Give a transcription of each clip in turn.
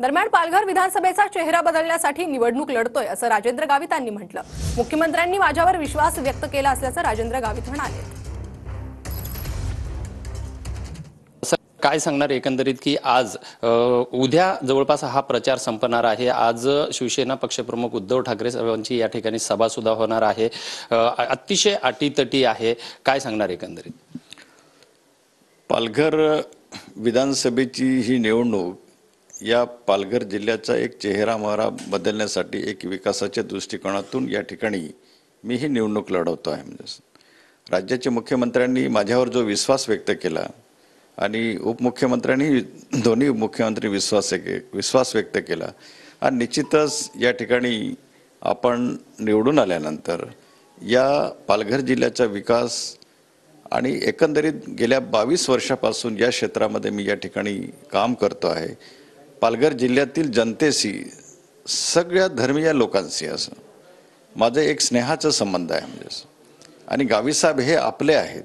दरम्यान पालघर विधानसभेचा चेहरा बदलण्यासाठी निवडणूक लढतोय असं राजेंद्र गावितांनी म्हटलं। मुख्यमंत्र्यांनी माझ्यावर विश्वास व्यक्त केला असल्याचं राजेंद्र गावित म्हणाले। काय सांगणार एकंदरीत की आज उद्या जवळपास हा प्रचार संपणार आहे। आज शिवसेना पक्षप्रमुख उद्धव ठाकरे साहेबांची या ठिकाणी सभा सुद्धा होणार आहे। अतिशय अटीतटी आहे। काय सांगणार एकंदरीत? पालघर विधानसभेची ही निवडणूक या पालघर जिल्ह्याचा एक चेहरामोहरा बदलण्यासाठी एक विकासाच्या दृष्टिकोनातून या ठिकाणी मी ही निवडणूक लढवतो आहे। म्हणजे राज्याचे मुख्यमंत्र्यांनी माझ्यावर जो विश्वास व्यक्त केला आणि उपमुख्यमंत्र्यांनी दोन्ही मुख्यमंत्री विश्वास व्यक्त केला आणि निश्चितच या ठिकाणी आपण निवडून आल्यानंतर या पालघर जिल्ह्याचा विकास आणि एकंदरीत गेल्या 22 वर्षापासून या क्षेत्रामध्ये मी या ठिकाणी काम करतो आहे। पालघर जिल्ह्यातील जनतेशी सगळ्या धर्मीय लोकांशी असं माझं एक स्नेहाचा संबंध आहे। म्हणजे आणि गावी साहेब हे आपले आहेत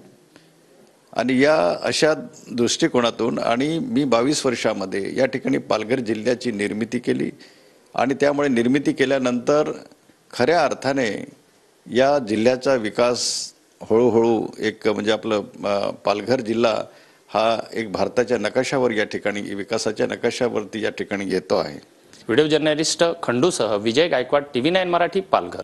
आणि या अशा दृष्टिकोनातून आणि मी 22 वर्षामध्ये या ठिकाणी पालघर जिल्ह्याची निर्मिती केली आणि त्यामुळे निर्मिती केल्यानंतर खऱ्या अर्थाने या जिल्ह्याचा विकास हळूहळू एक म्हणजे आपलं पालघर जिल्हा हा एक भारताच्या नकाशावर या ठिकाणी विकासाच्या नकाशावरती या ठिकाणी येतो आहे। व्हिडिओ जर्नलिस्ट खंडूसह विजय गायकवाड, TV9 मराठी, पालघर।